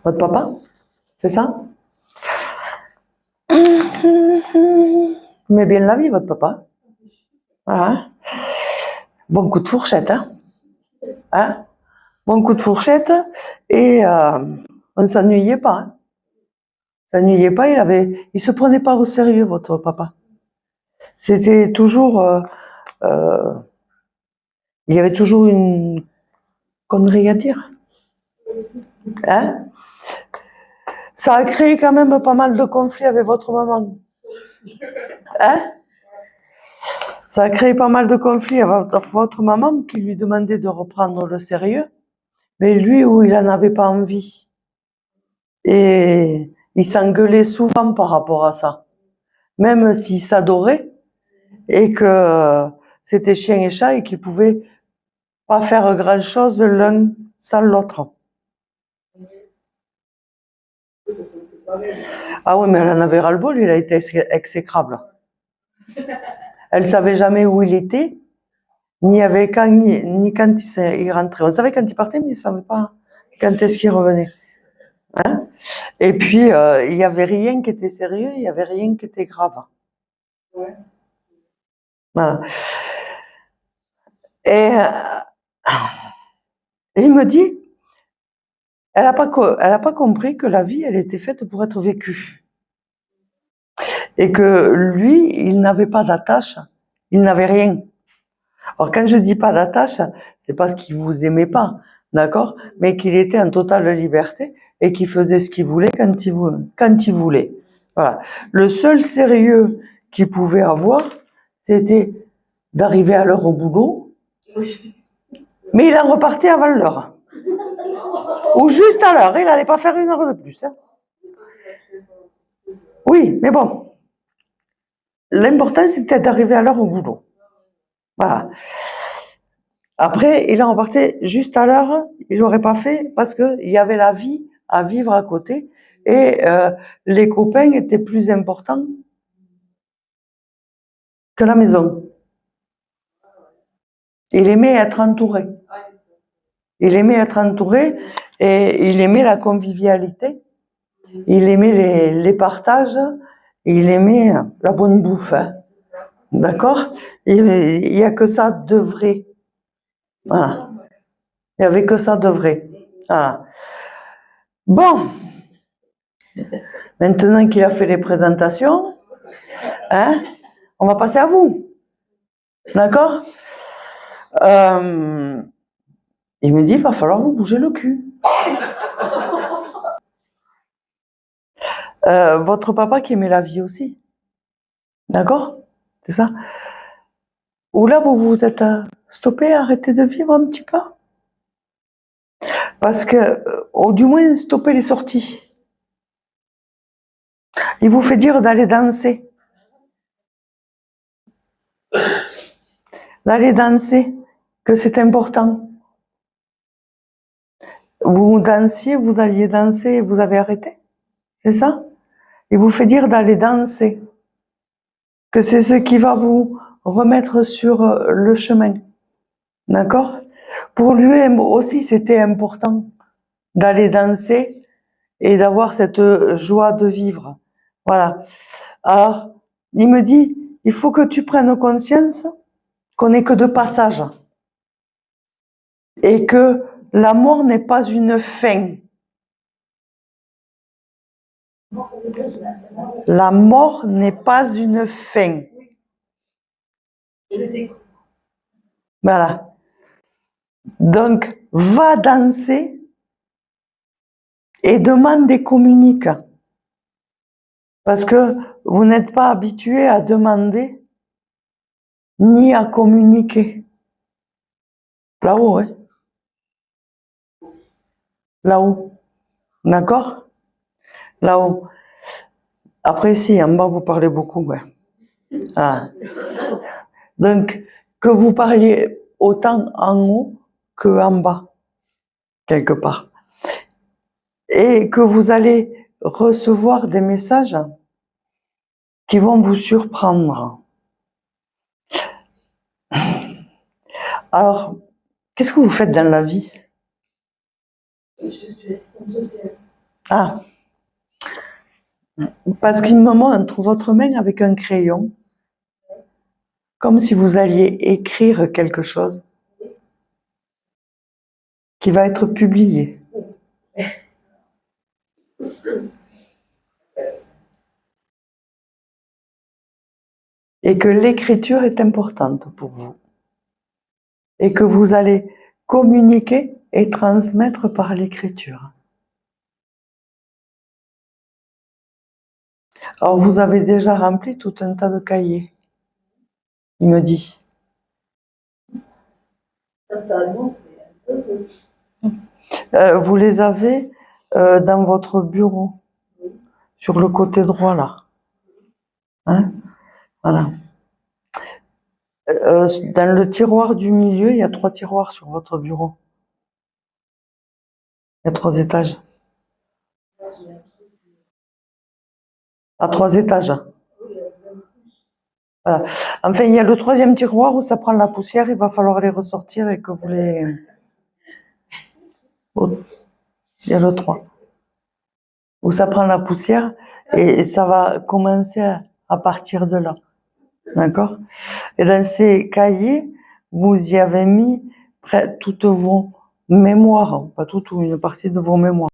Votre papa? C'est ça? Mais bien la vie, votre papa. Voilà. Bon coup de fourchette, hein? Hein? Bon coup de fourchette. Et on ne s'ennuyait pas. Hein? S'ennuyait pas, il se prenait pas au sérieux, votre papa. C'était toujours, il y avait toujours une connerie à dire. Hein? Ça a créé quand même pas mal de conflits avec votre maman. Hein? Ça a créé pas mal de conflits avec votre maman qui lui demandait de reprendre le sérieux, mais lui, où il n'en avait pas envie. Et il s'engueulait souvent par rapport à ça. Même s'ils s'adoraient et que c'était chien et chat et qu'ils pouvaient pas faire grand chose l'un sans l'autre. Ah oui, mais elle en avait ras-le-bol, il a été exécrable. Elle savait jamais où il était, ni quand il rentrait. On savait quand il partait, mais il ne savait pas quand est-ce qu'il revenait. Hein? Et puis, il n'y avait rien qui était sérieux, il n'y avait rien qui était grave. Ouais. Voilà. Et il me dit, elle n'a pas compris que la vie, elle était faite pour être vécue. Et que lui, il n'avait pas d'attache, il n'avait rien. Alors quand je dis pas d'attache, c'est parce qu'il vous aimait pas, d'accord? Mais qu'il était en totale liberté et qu'il faisait ce qu'il voulait quand il voulait. Voilà. Le seul sérieux qu'il pouvait avoir, c'était d'arriver à l'heure au boulot, mais il en repartait avant l'heure. Ou juste à l'heure, il n'allait pas faire une heure de plus. Hein. Oui, mais bon. L'important, c'était d'arriver à l'heure au boulot. Voilà. Après, il en repartait juste à l'heure, il n'aurait pas fait parce qu'il y avait la vie à vivre à côté et les copains étaient plus importants que la maison. Il aimait être entouré. Il aimait être entouré et il aimait la convivialité. Il aimait les partages. Il aimait la bonne bouffe. Hein. D'accord? Il n'y a que ça de vrai. Voilà. Il n'y avait que ça de vrai. Voilà. Bon. Maintenant qu'il a fait les présentations, hein, on va passer à vous. D'accord? Il me dit, il va falloir vous bouger le cul. Votre papa qui aimait la vie aussi. D'accord? C'est ça? Ou là, vous vous êtes stoppé, arrêté de vivre un petit peu? Parce que, ou du moins, stopper les sorties. Il vous fait dire d'aller danser. D'aller danser, que c'est important. Vous dansiez, vous alliez danser et vous avez arrêté. C'est ça? Il vous fait dire d'aller danser. Que c'est ce qui va vous remettre sur le chemin. D'accord? Pour lui aussi, c'était important d'aller danser et d'avoir cette joie de vivre. Voilà. Alors, il me dit, il faut que tu prennes conscience qu'on n'est que de passage et que la mort n'est pas une fin. La mort n'est pas une fin. Voilà. Donc, va danser et demande et communique. Parce que vous n'êtes pas habitué à demander ni à communiquer. Là-haut, hein. Là-haut. D'accord? Là-haut. Après, si, en bas, vous parlez beaucoup, ouais. Ah. Donc, que vous parliez autant en haut qu'en bas, quelque part. Et que vous allez recevoir des messages qui vont vous surprendre. Alors, qu'est-ce que vous faites dans la vie? Je suis assistante sociale. Ah, parce qu'il me montre votre main avec un crayon, comme si vous alliez écrire quelque chose qui va être publié. Et que l'écriture est importante pour vous. Et que vous allez communiquer et transmettre par l'écriture. Alors vous avez déjà rempli tout un tas de cahiers, il me dit. Vous les avez dans votre bureau, sur le côté droit là. Hein? Voilà. Dans le tiroir du milieu, il y a 3 tiroirs sur votre bureau. Il y a 3 étages. À 3 étages. Voilà. Enfin, il y a le 3e tiroir où ça prend la poussière, il va falloir les ressortir et que vous les... Oh, il y a le 3. Où ça prend la poussière et ça va commencer à partir de là. D'accord? Et dans ces cahiers, vous y avez mis toutes vos mémoires, pas toutes ou une partie de vos mémoires.